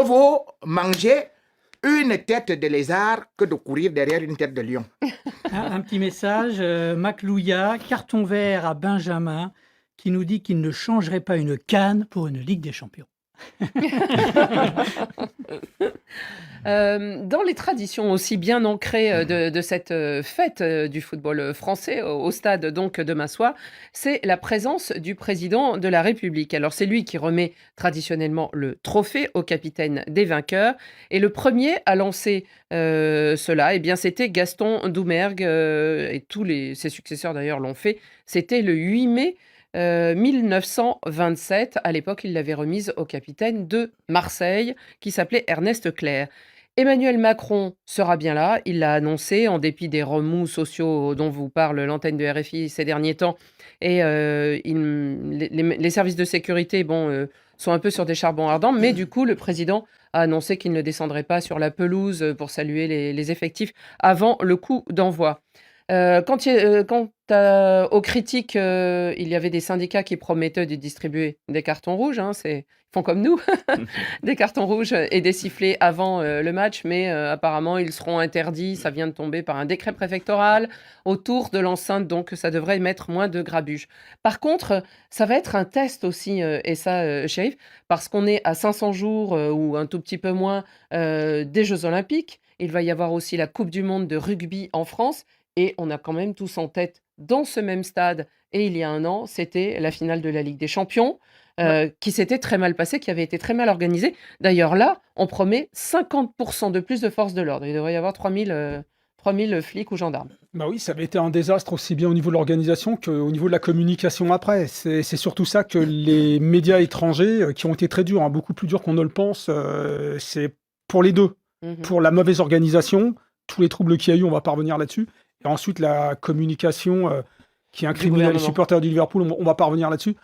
vaut manger une tête de lézard que de courir derrière une tête de lion. Un petit message, Maclouya, carton vert à Benjamin, qui nous dit qu'il ne changerait pas une canne pour une Ligue des Champions. Dans les traditions aussi bien ancrées de cette fête du football français au stade donc demain soir, c'est la présence du président de la République. Alors c'est lui qui remet traditionnellement le trophée au capitaine des vainqueurs. Et le premier à lancer cela, eh bien, c'était Gaston Doumergue et ses successeurs d'ailleurs l'ont fait. C'était le 8 mai 1927. À l'époque, il l'avait remise au capitaine de Marseille qui s'appelait Ernest Clerc. Emmanuel Macron sera bien là, il l'a annoncé, en dépit des remous sociaux dont vous parle l'antenne de RFI ces derniers temps. Et les services de sécurité sont un peu sur des charbons ardents, mais du coup, le président a annoncé qu'il ne descendrait pas sur la pelouse pour saluer les effectifs avant le coup d'envoi. Aux critiques, il y avait des syndicats qui promettaient de distribuer des cartons rouges, hein, ils font comme nous, des cartons rouges et des sifflets avant le match, mais apparemment ils seront interdits, ça vient de tomber par un décret préfectoral autour de l'enceinte, donc ça devrait mettre moins de grabuge. Par contre, ça va être un test aussi, Chérif, parce qu'on est à 500 jours ou un tout petit peu moins des Jeux Olympiques. Il va y avoir aussi la Coupe du Monde de rugby en France. Et on a quand même tous en tête, dans ce même stade, et il y a un an, c'était la finale de la Ligue des Champions, qui s'était très mal passée, qui avait été très mal organisée. D'ailleurs, là, on promet 50% de plus de forces de l'ordre. Il devrait y avoir 3000 flics ou gendarmes. Bah oui, ça avait été un désastre aussi bien au niveau de l'organisation qu'au niveau de la communication après. C'est surtout ça que les médias étrangers, qui ont été très durs, hein, beaucoup plus durs qu'on ne le pense, c'est pour les deux. Pour la mauvaise organisation, tous les troubles qu'il y a eu, on va pas revenir là-dessus. Et ensuite, la communication qui incrimine les supporters du Liverpool, on va pas revenir là-dessus.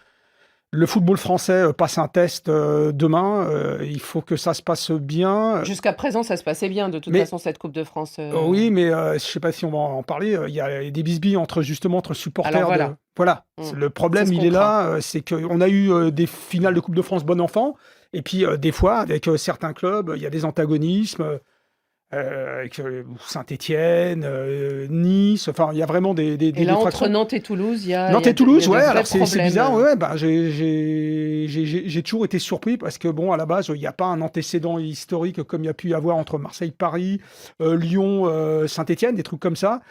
Le football français passe un test demain. Il faut que ça se passe bien. Jusqu'à présent, ça se passait bien, de toute façon, cette Coupe de France. Oui, mais je ne sais pas si on va en parler. Il y a des bisbilles entre supporters. Alors, voilà. Le problème, il est là. C'est qu'on a eu des finales de Coupe de France bon enfant. Et puis, des fois, avec certains clubs, il y a des antagonismes. Avec Saint-Étienne, Nice, enfin il y a vraiment des et là, entre Nantes et Toulouse, il y a Nantes et Toulouse, ouais, alors c'est problèmes. bizarre, ouais, bah, j'ai toujours été surpris parce que bon, à la base, il n'y a pas un antécédent historique comme il y a pu y avoir entre Marseille, Paris, Lyon, Saint-Étienne, des trucs comme ça.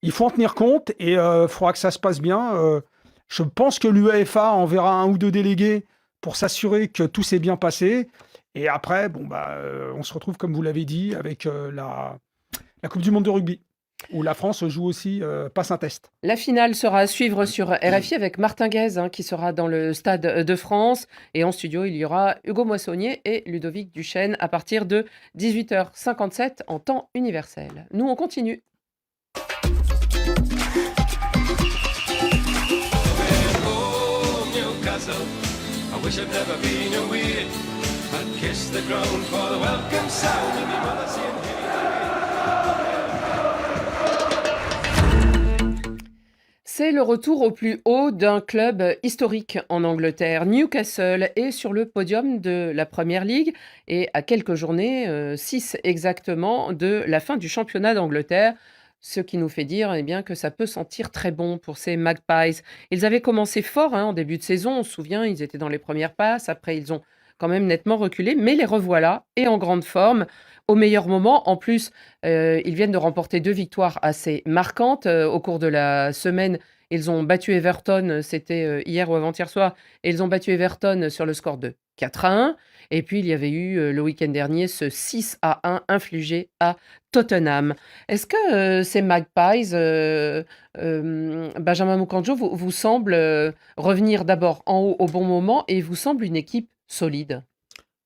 Il faut en tenir compte et il faudra que ça se passe bien. Je pense que l'UEFA enverra un ou deux délégués pour s'assurer que tout s'est bien passé. Et après, on se retrouve, comme vous l'avez dit, avec la Coupe du Monde de rugby, où la France joue aussi, passe un test. La finale sera à suivre sur RFI avec Martin Guez, qui sera dans le Stade de France. Et en studio, il y aura Hugo Moissonnier et Ludovic Duchesne à partir de 18h57 en temps universel. Nous, on continue. C'est le retour au plus haut d'un club historique en Angleterre. Newcastle est sur le podium de la Premier League et à quelques journées, 6 exactement, de la fin du championnat d'Angleterre. Ce qui nous fait dire bien, que ça peut sentir très bon pour ces Magpies. Ils avaient commencé fort en début de saison, on se souvient, ils étaient dans les premières passes. Après, ils ont quand même nettement reculé, mais les revoilà et en grande forme au meilleur moment. En plus, ils viennent de remporter 2 victoires assez marquantes au cours de la semaine. Ils ont battu Everton, c'était hier ou avant-hier soir, et ils ont battu Everton sur le score de 4-1. Et puis, il y avait eu le week-end dernier ce 6-1 infligé à Tottenham. Est-ce que ces Magpies, Benjamin Moukandjo, vous semble revenir d'abord en haut au bon moment et vous semble une équipe solide?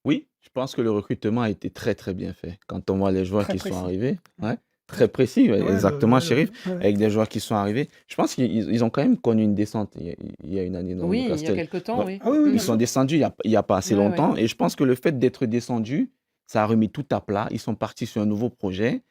Oui, je pense que le recrutement a été très très bien fait. Quand on voit les joueurs Très qui précis. sont arrivés, très précis, exactement, Chérif, avec des joueurs qui sont arrivés. Je pense qu'ils ont quand même connu une descente il y a une année dans Oui, il y a Newcastle. quelque temps, Donc, oui. Ah oui, oui, Ils sont descendus il y a pas assez Ouais, longtemps et je pense que le fait d'être descendus, ça a remis tout à plat. Ils sont partis sur un nouveau projet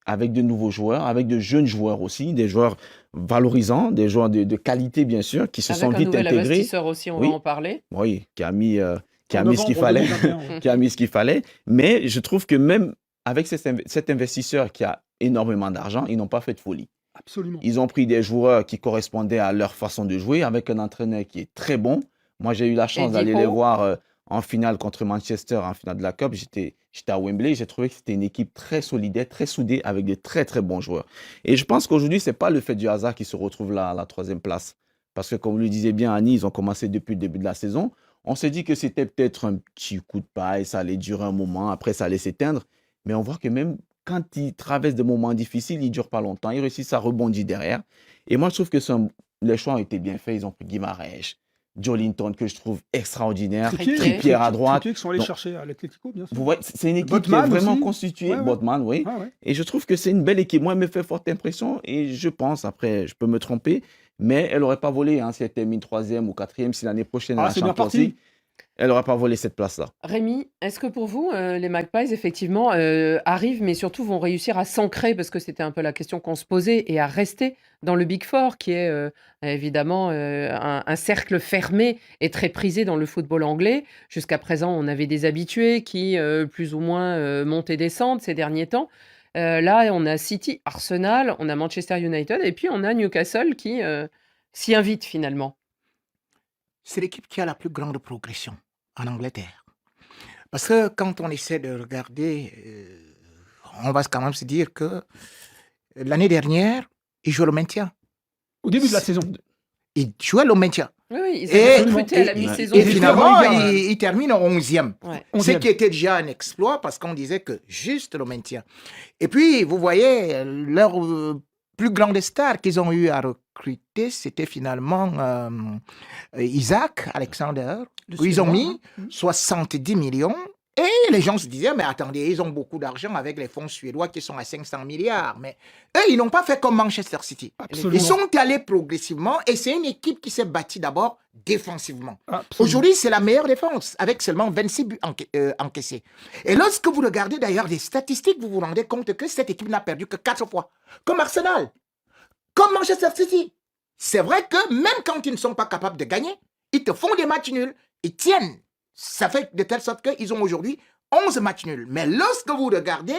avec de nouveaux joueurs, avec de jeunes joueurs aussi, des joueurs valorisants, des joueurs de qualité bien sûr, qui se sont Avec un vite nouvel intégrés. investisseur aussi, on va Oui, en parler. oui, qui a mis qui a En mis ce qu'il novembre fallait, 2021, ouais. qui a mis ce qu'il fallait. Mais je trouve que même avec cet investisseur qui a énormément d'argent, ils n'ont pas fait de folie. Absolument. Ils ont pris des joueurs qui correspondaient à leur façon de jouer, avec un entraîneur qui est très bon. Moi, j'ai eu la chance Eddie d'aller les Howe. voir en finale contre Manchester, en finale de la Cup. J'étais à Wembley. J'ai trouvé que c'était une équipe très solidaire, très soudée, avec des très, très bons joueurs. Et je pense qu'aujourd'hui, ce n'est pas le fait du hasard qui se retrouve là à la 3e place. Parce que, comme vous le disiez bien, Annie, ils ont commencé depuis le début de la saison. On s'est dit que c'était peut-être un petit coup de paille, ça allait durer un moment, après ça allait s'éteindre. Mais on voit que même quand ils traversent des moments difficiles, ils ne durent pas longtemps. Ils réussissent à rebondir derrière. Et moi, je trouve que les choix ont été bien faits. Ils ont pris Guimarães, Joelinton, que je trouve extraordinaire, Trippier à droite. Trippier qui sont allés Donc, chercher à l'Atlético, bien sûr. vous voyez, c'est une équipe Botman qui est vraiment aussi. constituée. Ouais, ouais. Botman, oui. Ah ouais. Et je trouve que c'est une belle équipe. Moi, elle me fait forte impression. Et je pense, après, je peux me tromper, mais elle n'aurait pas volé si elle termine 3e ou 4e, si l'année prochaine, Ah, la c'est bien Champions parti. League, elle n'aurait pas volé cette place-là. Rémi, est-ce que pour vous, les Magpies, effectivement, arrivent, mais surtout vont réussir à s'ancrer, parce que c'était un peu la question qu'on se posait, et à rester dans le Big Four, qui est évidemment un cercle fermé et très prisé dans le football anglais. Jusqu'à présent, on avait des habitués qui, plus ou moins, montent et descendent ces derniers temps. Là, on a City, Arsenal, on a Manchester United, et puis on a Newcastle qui s'y invite finalement. C'est l'équipe qui a la plus grande progression en Angleterre. Parce que quand on essaie de regarder, on va quand même se dire que l'année dernière, ils jouaient le maintien. Au début de la saison. Ils jouaient le maintien. Oui, oui, ils Et- avaient recruté à la et- mi-saison. Et Ils étaient finalement, en Ligue un, ils terminent en 11e. Ouais. Ce 11e. qui était déjà un exploit parce qu'on disait que juste le maintien. Et puis, vous voyez, leur plus grande star qu'ils ont eu à recruter, c'était finalement Isaac Alexander, Le où ils ont Suédois, mis 70 millions. Et les gens se disaient, mais attendez, ils ont beaucoup d'argent avec les fonds suédois qui sont à 500 milliards. Mais eux, ils n'ont pas fait comme Manchester City. Absolument. Ils sont allés progressivement et c'est une équipe qui s'est bâtie d'abord défensivement. Absolument. Aujourd'hui, c'est la meilleure défense, avec seulement 26 buts encaissés. Et lorsque vous regardez d'ailleurs les statistiques, vous vous rendez compte que cette équipe n'a perdu que 4 fois. Comme Arsenal, comme Manchester City. C'est vrai que même quand ils ne sont pas capables de gagner, ils te font des matchs nuls, ils tiennent. Ça fait de telle sorte qu'ils ont aujourd'hui 11 matchs nuls. Mais lorsque vous regardez,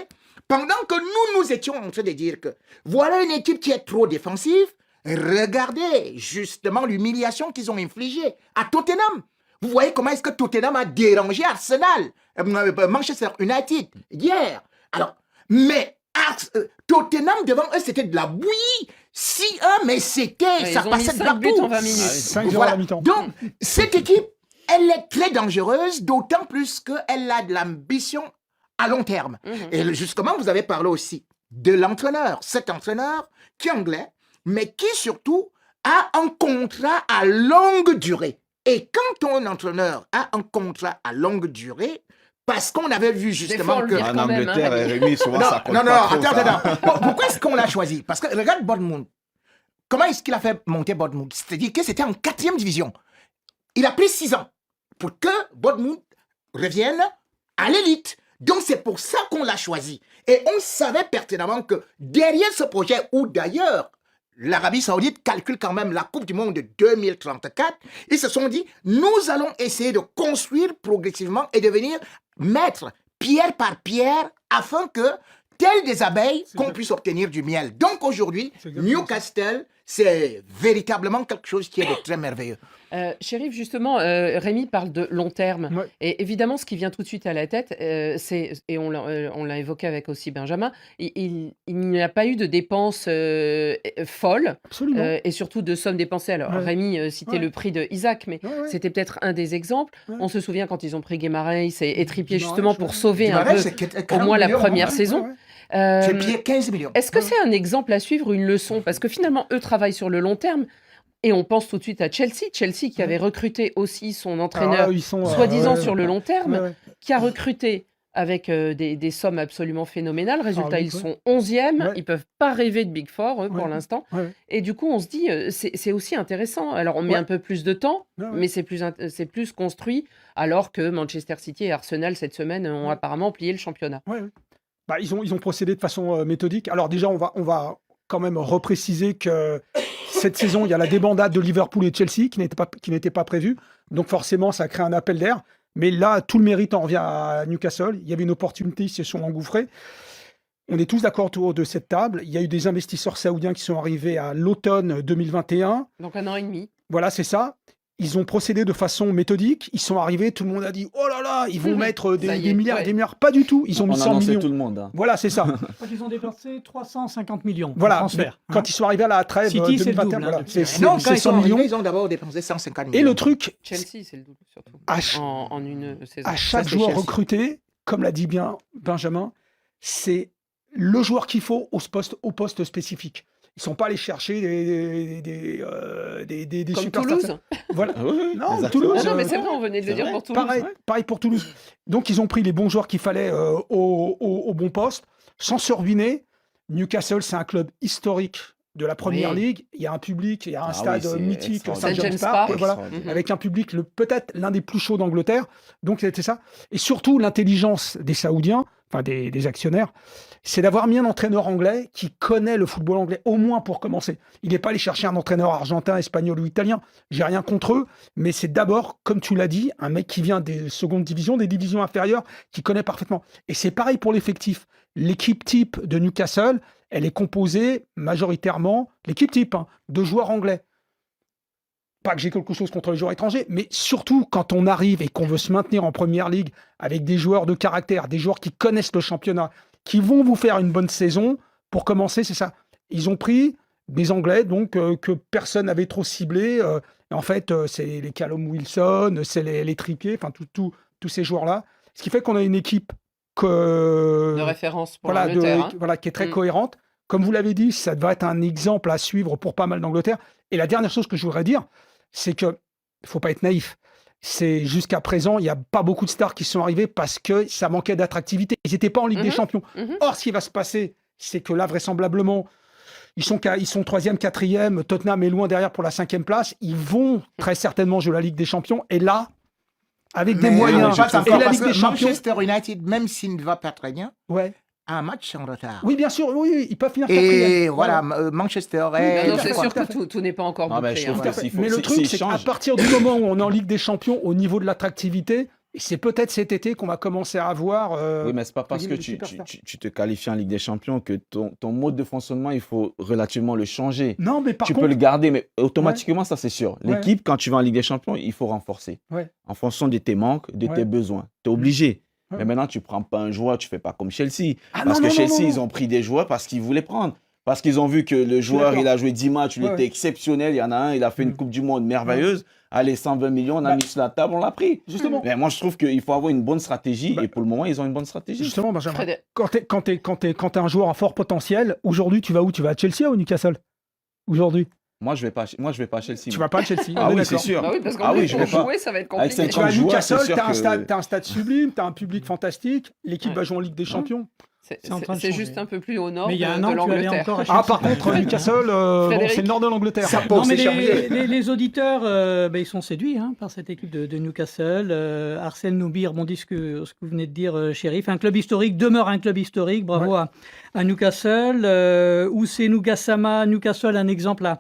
pendant que nous étions en train de dire que voilà une équipe qui est trop défensive, regardez justement l'humiliation qu'ils ont infligée à Tottenham. Vous voyez comment est-ce que Tottenham a dérangé Arsenal, Manchester United hier. Alors, mais Tottenham devant eux, c'était de la bouillie. 6-1, mais c'était, Ouais, ça ils ont mis passait de 5 buts partout. en 20 minutes. 5-0 à Voilà. la mi-temps. Donc, cette équipe, elle est très dangereuse, d'autant plus qu'elle a de l'ambition à long terme. Mhm. Et justement, vous avez parlé aussi de l'entraîneur. Cet entraîneur qui est anglais, mais qui surtout a un contrat à longue durée. Et quand un entraîneur a un contrat à longue durée, parce qu'on avait vu justement faut le que... dire. En quand même, Angleterre, hein, Rémi, souvent, Non, ça compte non, pas non, trop, attends, ça. attends. Bon, pourquoi est-ce qu'on l'a choisi? Parce que regarde Bournemouth. Comment est-ce qu'il a fait monter Bournemouth? C'est-à-dire que c'était en 4e division. Il a pris 6 ans pour que Bournemouth revienne à l'élite. Donc c'est pour ça qu'on l'a choisi. Et on savait pertinemment que derrière ce projet, où d'ailleurs l'Arabie Saoudite calcule quand même la Coupe du Monde de 2034, ils se sont dit, nous allons essayer de construire progressivement et de venir mettre pierre par pierre afin que, telles des abeilles, qu'on puisse obtenir du miel. Donc aujourd'hui, C'est exactement Newcastle, c'est véritablement quelque chose qui est de très merveilleux. Chérif, justement, Rémi parle de long terme. Ouais. Et évidemment, ce qui vient tout de suite à la tête, et on l'a évoqué avec aussi Benjamin, il n'y a pas eu de dépenses folles, Absolument. et surtout de sommes dépensées. Alors, Ouais. Rémi citait Ouais. le prix de Isaac, mais Ouais, ouais. c'était peut-être un des exemples. Ouais. On se souvient quand ils ont pris Guimarães et Trippier, Guimarães, justement, ouais. pour sauver un Guimarães, peu c'est au 40 moins la millions, première hein. saison. Ouais, ouais. C'est Euh, payé 15 millions. Est-ce que c'est un exemple à suivre, une leçon? Parce que finalement, eux travaillent sur le long terme. Et on pense tout de suite à Chelsea. Chelsea qui avait recruté aussi son entraîneur, Ah, ils sont, soi-disant ouais, sur le long terme, ouais, ouais. qui a recruté avec des sommes absolument phénoménales. Résultat, oui, ils ouais. sont 11e. Ouais. Ils peuvent pas rêver de Big Four, eux, pour Ouais. l'instant. Ouais. Et du coup, on se dit, c'est aussi intéressant. Alors, on met Ouais. un peu plus de temps, Ouais, ouais. mais c'est plus construit, alors que Manchester City et Arsenal, cette semaine, ont Ouais. apparemment plié le championnat. Ouais, ouais. Bah, ils ont procédé de façon méthodique. Alors déjà, on va quand même repréciser que cette saison, il y a la débandade de Liverpool et de Chelsea qui n'était pas prévue. Donc forcément, ça crée un appel d'air. Mais là, tout le mérite en revient à Newcastle. Il y avait une opportunité, ils se sont engouffrés. On est tous d'accord autour de cette table. Il y a eu des investisseurs saoudiens qui sont arrivés à l'automne 2021. Donc 1 an et demi. Voilà, c'est ça. Ils ont procédé de façon méthodique. Ils sont arrivés, tout le monde a dit « Oh là là, ils vont mettre Ça y des est, milliards, ouais. des milliards ». Pas du tout. Ils ont mis On 100 annonçait millions. tout le monde. Hein. Voilà, c'est ça. Je crois qu'ils ont dépensé 350 millions en Voilà. transfert. hein. Quand ils sont arrivés à la trêve City, c'est le 2021, double, hein, voilà, depuis. c'est Non, quand c'est ils sont 100 millions. arrivés, ils ont d'abord dépensé 150 millions. Et le truc, Chelsea, c'est le double surtout. à, ch- En une saison. à chaque Ça, c'est joueur Chelsea. recruté, comme l'a dit bien Benjamin, c'est le joueur qu'il faut au poste spécifique. Ils sont pas allés chercher des Comme superstars. Toulouse. Voilà. Ah oui, Non, exactement. Toulouse, Ah non, mais euh, c'est vrai, on venait de le c'est dire vrai. pour Toulouse. Pareil pour Toulouse. Donc, ils ont pris les bons joueurs qu'il fallait au bon poste, sans se ruiner. Newcastle, c'est un club historique de la Première Oui. Ligue. Il y a un public, il y a un Ah oui, stade c'est mythique, extraordinaire. St. James St. James Park, Park. voilà, Extraordinaire. avec un public peut-être l'un des plus chauds d'Angleterre. Donc, c'était ça. Et surtout, l'intelligence des Saoudiens, enfin des actionnaires, c'est d'avoir mis un entraîneur anglais qui connaît le football anglais, au moins pour commencer. Il n'est pas allé chercher un entraîneur argentin, espagnol ou italien. J'ai rien contre eux, mais c'est d'abord, comme tu l'as dit, un mec qui vient des secondes divisions, des divisions inférieures, qui connaît parfaitement. Et c'est pareil pour l'effectif. L'équipe type de Newcastle, elle est composée majoritairement, l'équipe type, hein, de joueurs anglais. Pas que j'ai quelque chose contre les joueurs étrangers, mais surtout quand on arrive et qu'on veut se maintenir en Première Ligue avec des joueurs de caractère, des joueurs qui connaissent le championnat, qui vont vous faire une bonne saison. Pour commencer, c'est ça. Ils ont pris des Anglais donc que personne n'avait trop ciblés. Et en fait, c'est les Callum Wilson, c'est les Trippier, enfin tous ces joueurs-là. Ce qui fait qu'on a une équipe De référence pour voilà, l'Angleterre. hein. voilà, qui est très Mm. cohérente. Comme vous l'avez dit, ça devrait être un exemple à suivre pour pas mal d'Angleterre. Et la dernière chose que je voudrais dire, c'est que faut pas être naïf. C'est jusqu'à présent, il n'y a pas beaucoup de stars qui sont arrivées parce que ça manquait d'attractivité. Ils n'étaient pas en Ligue des Mhm. Champions. Mhm. Or, ce qui va se passer, c'est que là, vraisemblablement, ils sont 3e, 4e. Tottenham est loin derrière pour la 5e place. Ils vont très certainement jouer la Ligue des Champions. Et là, avec des Mais moyens, pas et encore, la parce Ligue des que Champions, Manchester United, même s'il ne va pas très bien, ouais. a un match en retard. Oui, bien sûr, oui, ils peuvent finir 4e. Et voilà, Manchester est... Non, tout à c'est fait, sûr tout à que fait. tout n'est pas encore Non, mais bouclé. je hein. trouve Tout à que fait. s'il faut- Mais le s'il- truc, s'il c'est qu'à change- partir du moment où on est en Ligue des Champions, au niveau de l'attractivité, et c'est peut-être cet été qu'on va commencer à avoir. Oui, mais c'est pas parce que des tu superstars. te qualifies en Ligue des Champions que ton mode de fonctionnement, il faut relativement le changer. Non, mais par Tu peux contre, le garder, mais automatiquement, ça c'est sûr. Ouais. L'équipe, quand tu vas en Ligue des Champions, il faut renforcer. Ouais. En fonction de tes manques, de Ouais. tes besoins. Tu es obligé. Ouais. Mais maintenant, tu prends pas un joueur, tu fais pas comme Chelsea. Ah, Parce non, que non, Chelsea, non, non. ils ont pris des joueurs parce qu'ils voulaient prendre. Parce qu'ils ont vu que le joueur, d'accord. il a joué 10 matchs, il Ouais, était ouais. exceptionnel. Il y en a un, il a fait une Mm. Coupe du Monde merveilleuse. Allez, 120 millions, on a Bah, mis sur la table, on l'a pris. justement, Mais moi, je trouve qu'il faut avoir une bonne stratégie. Bah, et pour le moment, ils ont une bonne stratégie. justement, Benjamin, Fred- quand t'es un joueur à fort potentiel, aujourd'hui, tu vas où? Tu vas à Chelsea ou à Newcastle? Aujourd'hui, Moi, je vais pas à Chelsea. tu moi. vas pas à Chelsea. Ah on est oui, c'est d'accord. sûr. Bah oui, parce qu'en Ah plus, oui, je pour vais pas. jouer, ça va être Avec compliqué. Tu vas à 50 joueurs, Newcastle, c'est sûr t'as un stade sublime, t'as un public fantastique, l'équipe Ouais. va jouer en Ligue des Champions. C'est en train de C'est changer. juste un peu plus au nord Mais il y a de un an, tu allais l'Angleterre. encore à Ah, Chelsea. par contre, Newcastle, bon, Frédéric. c'est le nord de l'Angleterre. Ça Non, pose, mais c'est chargé. les auditeurs, ils sont séduits par cette équipe de Newcastle. Arsène Noubi rebondit ce que vous venez de dire, Chérif. Un club historique demeure un club historique. Bravo à Newcastle. Ousseynou Gassama, Newcastle, un exemple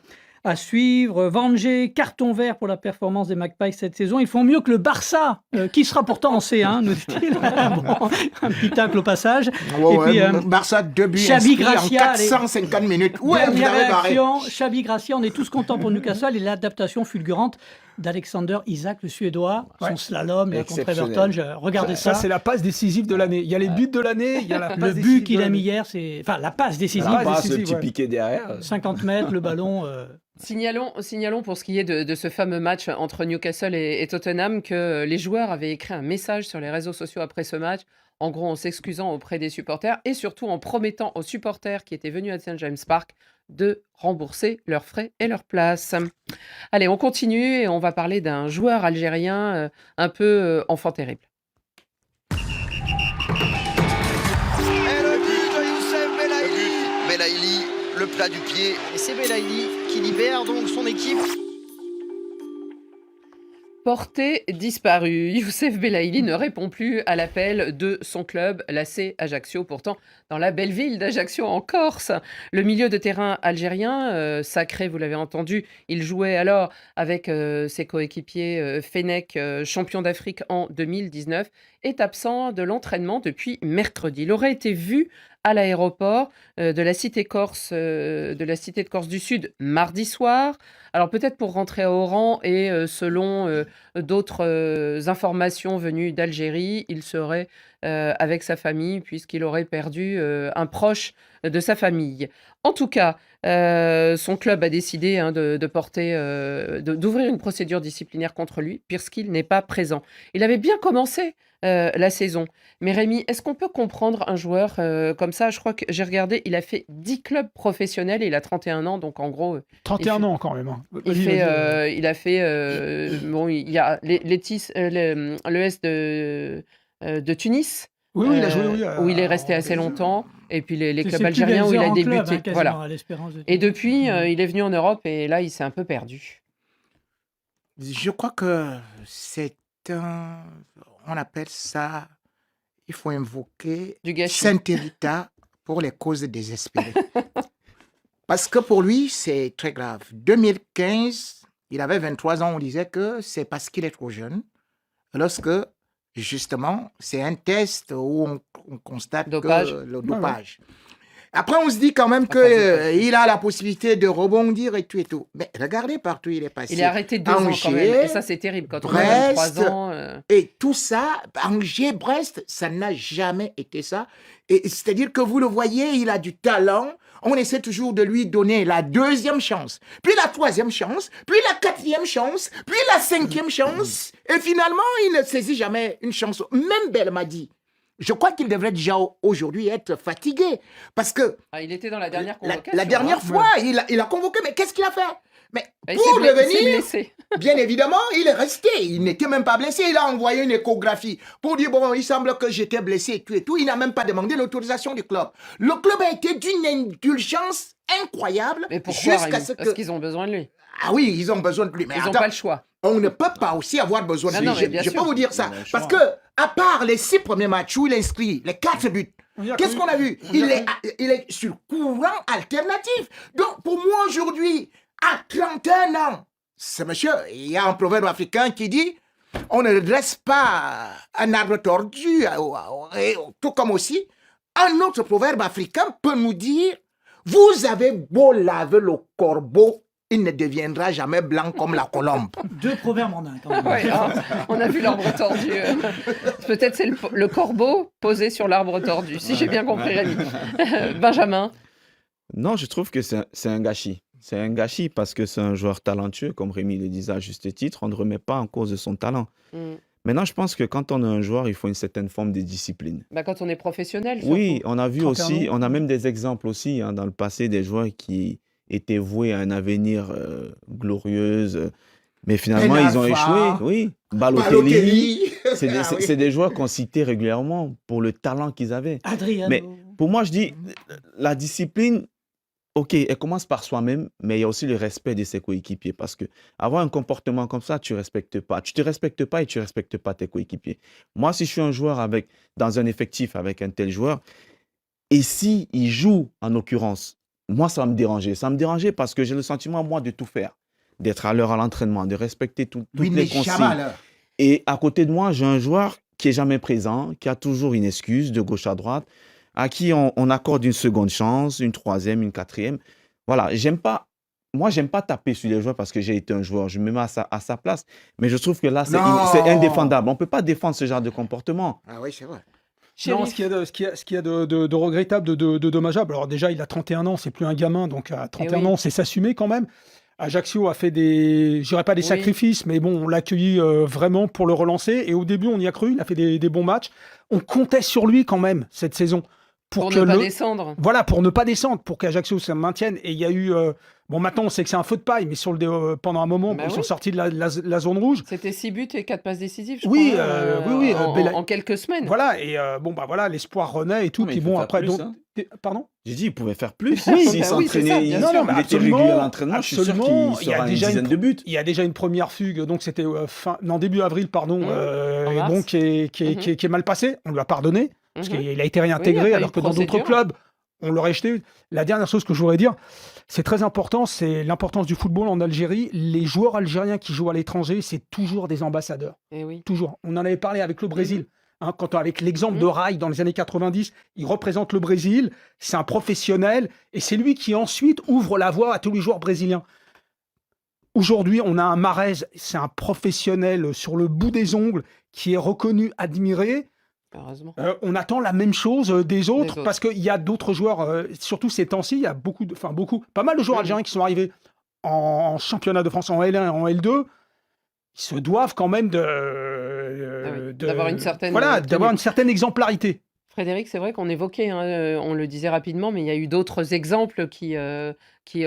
à suivre. Vangé, carton vert pour la performance des Magpies cette saison. Ils font mieux que le Barça, qui sera pourtant en C1, nous dit-il. Bon, un petit tacle au passage. Ouais, Et ouais, puis, Barça 2 buts Xabi inscrits en Gracia, allez. 450 minutes. Ouais, vous Dernière avez barré. réaction, Xabi Gracia, on est tous contents pour Newcastle et l'adaptation fulgurante d'Alexander Isaac, le Suédois, son Ouais. slalom là, contre Exceptionnel. Everton. Regardez Ça, ça. c'est la passe décisive de l'année. Il y a les buts de l'année, il y a la passe Le décisive but qu'il de a mis l'année. hier, c'est. Enfin, la passe décisive. La passe Pas ce décisive, petit ouais. piqué derrière. 50 mètres, le ballon. Signalons pour ce qui est de ce fameux match entre Newcastle et Tottenham que les joueurs avaient écrit un message sur les réseaux sociaux après ce match, en gros en s'excusant auprès des supporters et surtout en promettant aux supporters qui étaient venus à St. James Park de rembourser leurs frais et leurs places. Allez, on continue et on va parler d'un joueur algérien un peu enfant terrible. Et le but de Youssef Belaïli. Belaïli, le plat du pied. Et c'est Belaïli qui libère donc son équipe. Porté disparu. Youssef Belaïli ne répond plus à l'appel de son club, l'AC Ajaccio, pourtant dans la belle ville d'Ajaccio en Corse. Le milieu de terrain algérien, sacré, vous l'avez entendu, il jouait alors avec ses coéquipiers Fennec, champion d'Afrique en 2019, est absent de l'entraînement depuis mercredi. Il aurait été vu à l'aéroport de la cité de Corse du Sud mardi soir. Alors peut-être pour rentrer à Oran et selon d'autres informations venues d'Algérie, il serait avec sa famille puisqu'il aurait perdu un proche de sa famille. En tout cas, son club a décidé d'ouvrir une procédure disciplinaire contre lui puisqu'il n'est pas présent. Il avait bien commencé la saison. Mais Rémi, est-ce qu'on peut comprendre un joueur comme ça? Je crois que j'ai regardé, il a fait 10 clubs professionnels et il a 31 ans, donc en gros... 31 ans quand même. Hein. il a fait... bon, il y a l'ES de Tunis, Oui, il a joué, où il est resté assez longtemps, et puis les C'est clubs plus algériens où il a en club, débuté. quasiment, Voilà. à l'Espérance de Et Tunis. depuis, il est venu en Europe, et là, il s'est un peu perdu. Je crois que c'est un... On appelle ça... Il faut invoquer Du gâchis. Sainte Rita pour les causes désespérées. Parce que pour lui, c'est très grave. 2015, il avait 23 ans, on disait que c'est parce qu'il est trop jeune. Lorsque, justement, c'est un test où on constate Dopage. que le Ouais. dopage. Après, on se dit quand même qu'il a la possibilité de rebondir et tout et tout. Mais regardez partout il est passé. Il est arrêté 2 ans quand même, Angers, et ça, c'est terrible. Quand on a Brest, 23 ans... Et tout ça, Angers, Brest, ça n'a jamais été ça. Et c'est-à-dire que vous le voyez, il a du talent. On essaie toujours de lui donner la 2e chance, puis la 3e chance, puis la 4e chance, puis la 5e chance. Et finalement, il ne saisit jamais une chance. Même Belle m'a dit, je crois qu'il devrait déjà aujourd'hui être fatigué. Parce que il était dans la dernière convocation. la dernière hein. fois, il a convoqué, mais qu'est-ce qu'il a fait? Mais Il pour s'est il s'est revenir, blessé. bien évidemment, il est resté. Il n'était même pas blessé. Il a envoyé une échographie pour dire, bon, il semble que j'étais blessé et tout et tout. Il n'a même pas demandé l'autorisation du club. Le club a été d'une indulgence incroyable Mais pourquoi, jusqu'à Rémi? ce Parce que... qu'ils ont besoin de lui. Ah oui, ils ont besoin de lui. Mais Ils n'ont attends, pas le choix. on ne peut pas aussi avoir besoin de Non, lui. non, mais bien Je sûr. peux vous dire ça. Il a le Parce choix. que, à part les 6 premiers matchs où il inscrit les 4 buts, qu'est-ce qu'on a vu? Il est sur courant alternatif. Donc, pour moi, aujourd'hui, à 31 ans, ce monsieur, il y a un proverbe africain qui dit on ne dresse pas un arbre tordu, et tout comme aussi, un autre proverbe africain peut nous dire vous avez beau laver le corbeau, il ne deviendra jamais blanc comme la colombe. 2 proverbes en un, quand même. Ouais, hein, on a vu l'arbre tordu. Peut-être c'est le corbeau posé sur l'arbre tordu, si j'ai bien compris, Rémi. Benjamin. Non, je trouve que c'est un gâchis. C'est un gâchis parce que c'est un joueur talentueux, comme Rémi le disait à juste titre. On ne remet pas en cause de son talent. Mm. Maintenant, je pense que quand on est un joueur, il faut une certaine forme de discipline. Bah, quand on est professionnel, Oui, surtout. on a vu 31 aussi, ans. on a même des exemples aussi hein, dans le passé des joueurs qui étaient voués à un avenir glorieux, mais finalement Ben ils ont Arfa, échoué. Oui, Balotelli, Balotelli. c'est des, Ah oui. c'est des joueurs qu'on citait régulièrement pour le talent qu'ils avaient. Adriano. Mais pour moi, je dis, la discipline, ok, elle commence par soi-même, mais il y a aussi le respect de ses coéquipiers. Parce que avoir un comportement comme ça, tu ne respectes pas. Tu ne te respectes pas et tu ne respectes pas tes coéquipiers. Moi, si je suis un joueur dans un effectif avec un tel joueur, et si il joue en l'occurrence, moi, ça va me déranger. Ça va me déranger parce que j'ai le sentiment, moi, de tout faire. D'être à l'heure à l'entraînement, de respecter toutes Oui, les mais jamais à consignes. l'heure. Et à côté de moi, j'ai un joueur qui est jamais présent, qui a toujours une excuse de gauche à droite, à qui on accorde une seconde chance, une 3e, une 4e. Voilà, moi, j'aime pas taper sur les joueurs parce que j'ai été un joueur. Je me mets à sa place. Mais je trouve que là, c'est Non. indéfendable. On peut pas défendre ce genre de comportement. Ah oui, c'est vrai. Non, Chérif. ce qu'il y a de regrettable, de dommageable. Alors déjà, il a 31 ans, c'est plus un gamin, donc à 31 oui. ans, c'est s'assumer quand même. Ajaccio a fait je dirais pas des Oui. sacrifices, mais bon, on l'a accueilli vraiment pour le relancer. Et au début, on y a cru, il a fait des bons matchs. On comptait sur lui quand même cette saison Pour que ne pas descendre. Voilà, pour ne pas descendre, pour qu'Ajaccio se maintienne. Et il y a eu... bon, maintenant, on sait que c'est un feu de paille, mais pendant un moment, Bah ils oui. sont sortis de la zone rouge. C'était 6 buts et 4 passes décisives, je Oui, crois, oui, en quelques semaines. Voilà, et voilà, l'espoir renaît et tout. Non, mais Puis il bon, faut faire après... plus, donc, hein. Pardon? J'ai dit, il pouvait faire plus. Oui, S'il bah oui, c'est ça, s'entraînait, bien il sûr. mais était absolument, régulier à l'entraînement, je suis sûr absolument. qu'il sera une dizaine de buts. Il y a déjà une première fugue, donc c'était début avril, pardon, En et mars. bon, qui est mal passé. On lui a pardonné, parce Mhm. qu'il a été Oui, il y réintégré, a pas eu alors de que dans d'autres procédure. clubs, on l'aurait jeté. La dernière chose que je voudrais dire, c'est très important, c'est l'importance du football en Algérie. Les joueurs algériens qui jouent à l'étranger, c'est toujours des ambassadeurs. Eh oui. Toujours. On en avait parlé avec le Brésil. Avec l'exemple de Rai dans les années 90, il représente le Brésil, c'est un professionnel, et c'est lui qui ensuite ouvre la voie à tous les joueurs brésiliens. Aujourd'hui, on a un Mahrez, c'est un professionnel sur le bout des ongles, qui est reconnu, admiré. Heureusement. On attend la même chose des autres, autres. parce qu'il y a d'autres joueurs, surtout ces temps-ci, il y a pas mal de joueurs algériens qui sont arrivés en championnat de France, en L1 et en L2. Ils se doivent quand même D'avoir une certaine d'avoir une certaine exemplarité. Frédéric, c'est vrai qu'on évoquait, hein, on le disait rapidement, mais il y a eu d'autres exemples qui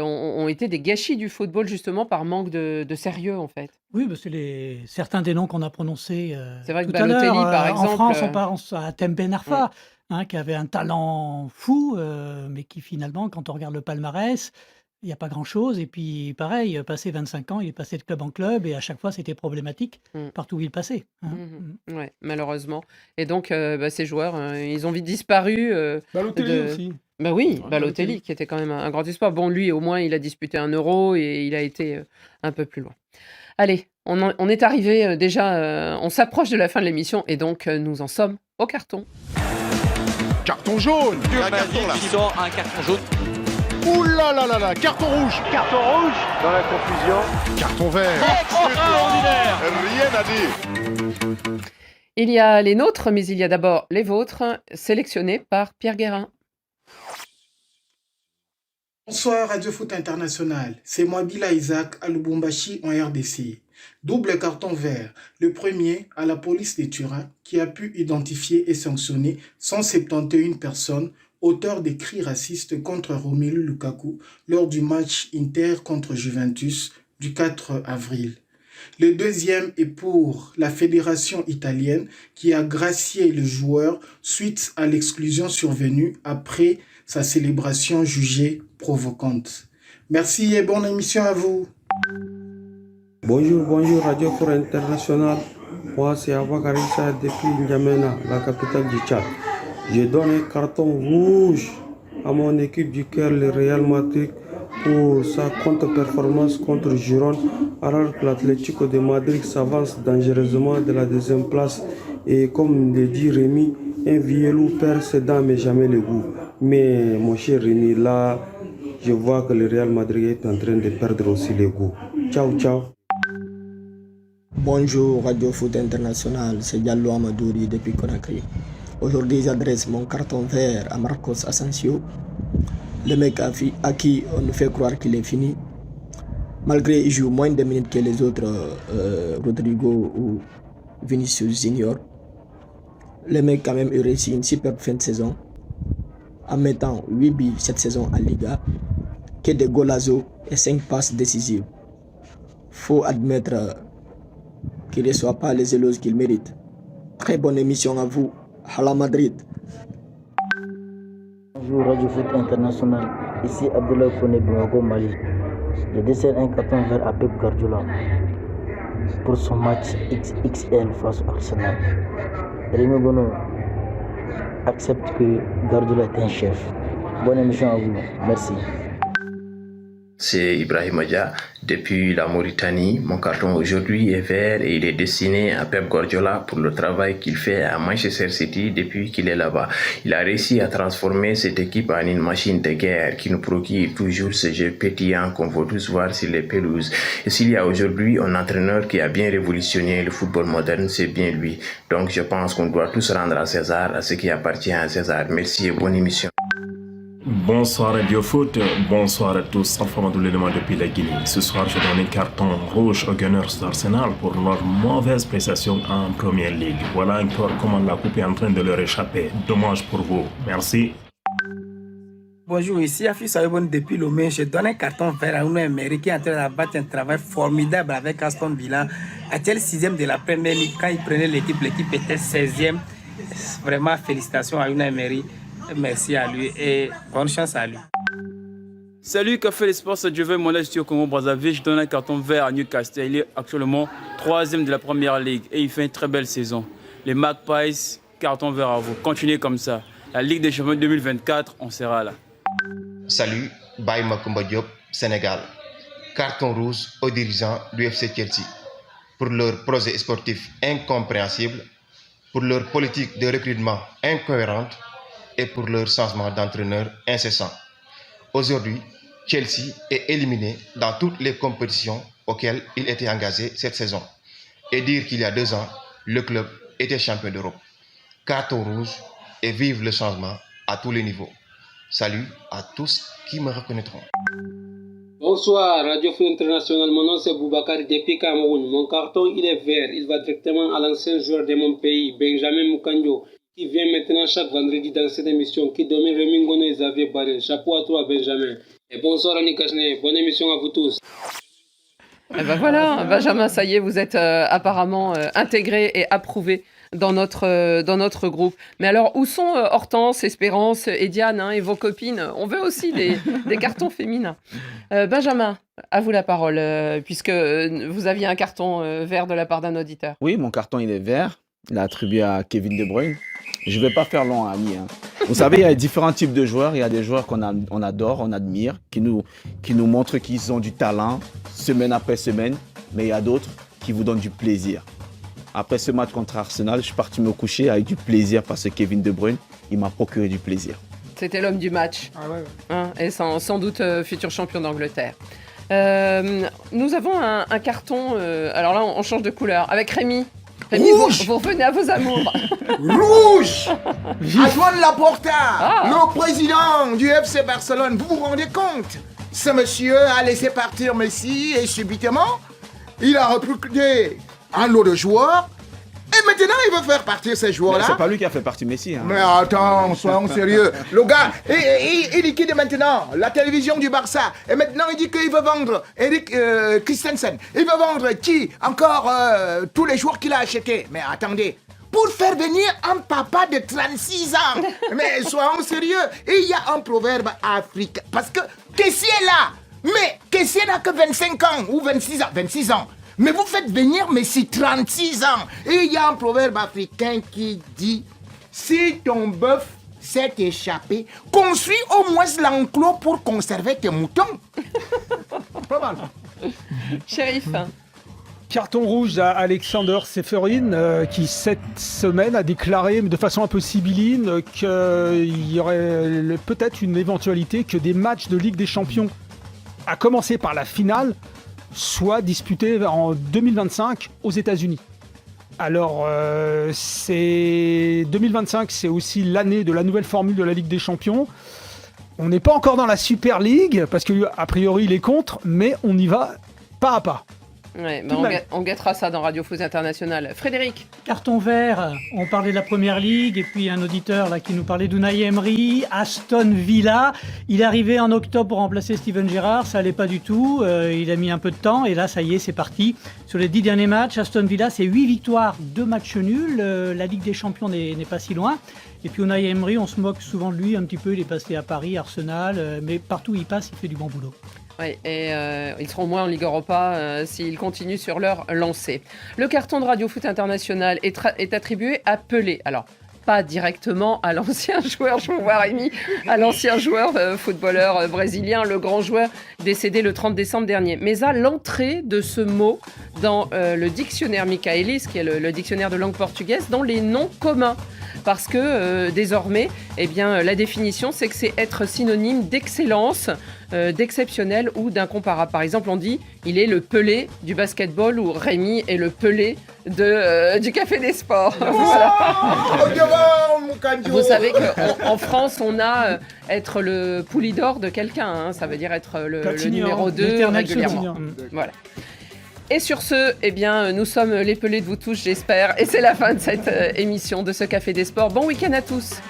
ont été des gâchis du football justement par manque de sérieux en fait. Oui, bah, c'est certains des noms qu'on a prononcés C'est vrai que tout à l'heure. Balotelli, par exemple, En France, on pense à Tem Ben Arfa, qui avait un talent fou, mais qui finalement, quand on regarde le palmarès, il n'y a pas grand-chose. Et puis, pareil, passé 25 ans, il est passé de club en club et à chaque fois, c'était problématique partout où il passait. Ouais, malheureusement. Et donc, ces joueurs, ils ont vite disparu. Balotelli aussi. Bah oui, Ouais, Balotelli, qui était quand même un grand espoir. Bon, lui, au moins, il a disputé un Euro et il a été un peu plus loin. Allez, on est arrivé déjà, on s'approche de la fin de l'émission et donc nous en sommes au carton. Carton jaune. Un carton là. Qui sort un carton jaune. Ouh là là là là, carton rouge. Carton rouge. Dans la confusion. Carton vert. Extraordinaire. Rien à dire. Il y a les nôtres, mais il y a d'abord les vôtres, sélectionnés par Pierre Guérin. Bonsoir Radio Foot International, c'est moi Bila Isaac à Lubumbashi en RDC. Double carton vert, le premier à la police de Turin qui a pu identifier et sanctionner 171 personnes auteurs des cris racistes contre Romelu Lukaku lors du match Inter contre Juventus du 4 avril. Le deuxième est pour la fédération italienne qui a gracié le joueur suite à l'exclusion survenue après sa célébration jugée provocante. Merci et bonne émission à vous. Bonjour Radio Foot International. Moi c'est Avakarissa depuis N'Djamena, la capitale du Tchad. Je donne un carton rouge à mon équipe du cœur, le Real Madrid, pour sa contre-performance contre Girone, alors que l'Atlético de Madrid s'avance dangereusement de la deuxième place. Et comme le dit Rémi, un vieux loup perd ses dents mais jamais le goût. Mais mon cher Rémi, là, je vois que le Real Madrid est en train de perdre aussi le goût. Ciao, ciao. Bonjour Radio Foot International, c'est Diallo Amadouri depuis Conakry. Aujourd'hui, j'adresse mon carton vert à Marcos Asensio, le mec à qui on nous fait croire qu'il est fini. Malgré qu'il joue moins de minutes que les autres, Rodrigo ou Vinicius Junior. Le mec quand même réussi une superbe fin de saison en mettant 8 buts cette saison en Liga, que des golazos et 5 passes décisives. Faut admettre qu'il ne reçoit pas les éloges qu'il mérite. Très bonne émission à vous. Hala Madrid. Bonjour Radio Foot International, ici Abdullah Kone Bouago Mali. Je décerne un carton vert à Pep Guardiola pour son match XXL face au Arsenal. Rémi Bono accepte que Guardiola est un chef. Bonne émission à vous, merci. C'est Ibrahim Adja depuis la Mauritanie. Mon carton aujourd'hui est vert et il est destiné à Pep Guardiola pour le travail qu'il fait à Manchester City depuis qu'il est là-bas. Il a réussi à transformer cette équipe en une machine de guerre qui nous procure toujours ce jeu pétillant qu'on veut tous voir sur les pelouses. Et s'il y a aujourd'hui un entraîneur qui a bien révolutionné le football moderne, c'est bien lui. Donc je pense qu'on doit tous rendre à César à ce qui appartient à César. Merci et bonne émission. Bonsoir Radio Foot, bonsoir à tous, Alpha l'élément depuis la Guinée. Ce soir, je donne un carton rouge aux Gunners d'Arsenal pour leur mauvaise prestation en Première Ligue. Voilà encore comment la coupe est en train de leur échapper. Dommage pour vous. Merci. Bonjour, ici Afis Saïbon depuis Lomé. Je donne un carton vert à Unai Emery qui est en train d'abattre un travail formidable avec Aston Villa. Actuel 6e de la Premier League. Quand il prenait l'équipe était 16e. Vraiment, félicitations à Unai Emery. Merci à lui et bonne chance à lui. Salut, Café des Sports, c'est Jovel Mola, je suis au Congo-Brazzaville. Je donne un carton vert à Newcastle. Il est actuellement 3e de la Première Ligue et il fait une très belle saison. Les Magpies, carton vert à vous. Continuez comme ça. La Ligue des Champions 2024, on sera là. Salut, Baye Makumba Diop, Sénégal. Carton rouge aux dirigeants du FC Chelsea pour leur projet sportif incompréhensible, pour leur politique de recrutement incohérente et pour leur changement d'entraîneur incessant. Aujourd'hui, Chelsea est éliminé dans toutes les compétitions auxquelles il était engagé cette saison. Et dire qu'il y a 2 ans, le club était champion d'Europe. Carton rouge et vive le changement à tous les niveaux. Salut à tous qui me reconnaîtront. Bonsoir, Radio Foot International. Mon nom c'est Boubacar depuis Cameroun. Mon carton il est vert. Il va directement à l'ancien joueur de mon pays, Benjamin Mukanjo, qui vient maintenant chaque vendredi dans cette émission, qui domine Rémi Ngono et Xavier Barrel. Chapeau à toi, Benjamin. Et bonsoir, Annie Kachne. Bonne émission à vous tous. Et ben voilà, Benjamin, ça y est, vous êtes apparemment intégré et approuvé dans notre groupe. Mais alors, où sont Hortense, Espérance et Diane et vos copines? On veut aussi des cartons féminins. Benjamin, à vous la parole, puisque vous aviez un carton vert de la part d'un auditeur. Oui, mon carton, il est vert. Il est attribué à Kevin De Bruyne. Je ne vais pas faire long, ami. Vous savez, il y a différents types de joueurs. Il y a des joueurs on adore, on admire, qui nous montrent qu'ils ont du talent semaine après semaine. Mais il y a d'autres qui vous donnent du plaisir. Après ce match contre Arsenal, je suis parti me coucher avec du plaisir parce que Kevin De Bruyne, il m'a procuré du plaisir. C'était l'homme du match. Ah ouais. Hein, et sans doute futur champion d'Angleterre. Nous avons un carton, alors là on change de couleur, avec Rémi. Rémi, vous revenez à vos amours. Rouge. Antoine Laporta, le président du FC Barcelone, vous vous rendez compte? Ce monsieur a laissé partir Messi et subitement, il a recruté un lot de joueurs. Et maintenant, il veut faire partir ces joueurs-là. C'est pas lui qui a fait partir Messi. Hein. Mais attends, soyons sérieux. Le gars, il liquide maintenant la télévision du Barça. Et maintenant, il dit qu'il veut vendre Eric Christensen. Il veut vendre qui? Encore tous les joueurs qu'il a achetés. Mais attendez, pour faire venir un papa de 36 ans. Mais soyons sérieux. Et il y a un proverbe africain. Parce que Kessie est là. Mais Kessie n'a que 25 ans ou 26 ans. 26 ans. Mais vous faites venir Messi 36 ans. Et il y a un proverbe africain qui dit: si ton bœuf s'est échappé, construis au moins l'enclos pour conserver tes moutons. Pas mal. Shérif. Carton rouge à Alexander Seferin qui cette semaine a déclaré de façon un peu sibylline qu'il y aurait peut-être une éventualité que des matchs de Ligue des Champions, à commencer par la finale, soit disputé en 2025 aux États-Unis. Alors, 2025, c'est aussi l'année de la nouvelle formule de la Ligue des Champions. On n'est pas encore dans la Super League, parce qu'a priori, il est contre, mais on y va pas à pas. Ouais, on guettera ça dans Radio Foot International. Frédéric. Carton vert, on parlait de la Première Ligue et puis un auditeur là qui nous parlait d'Unai Emery, Aston Villa. Il est arrivé en octobre pour remplacer Steven Gerrard, ça allait pas du tout, il a mis un peu de temps et là ça y est, c'est parti. Sur les 10 derniers matchs, Aston Villa c'est 8 victoires, 2 matchs nuls, la Ligue des Champions n'est pas si loin. Et puis Unai Emery, on se moque souvent de lui un petit peu, il est passé à Paris, Arsenal, mais partout où il passe, il fait du bon boulot. Oui, et ils seront moins en Ligue Europa s'ils continuent sur leur lancée. Le carton de Radio Foot International est attribué à Pelé. Alors, pas directement à l'ancien joueur, je vous vois Rémi, à l'ancien joueur footballeur brésilien, le grand joueur décédé le 30 décembre dernier, mais à l'entrée de ce mot dans le dictionnaire Michaelis, qui est le dictionnaire de langue portugaise, dans les noms communs. Parce que désormais, eh bien, la définition, c'est que c'est être synonyme d'excellence, d'exceptionnel ou d'incomparable. Par exemple, on dit il est le Pelé du basketball ou Rémi est le Pelé du Café des Sports. Voilà. Vous savez qu'en France, on a être le Poulidor de quelqu'un. Hein, ça veut dire être le numéro 2 régulièrement. Voilà. Et sur ce, eh bien, nous sommes les Pelés de vous tous, j'espère. Et c'est la fin de cette émission de ce Café des Sports. Bon week-end à tous.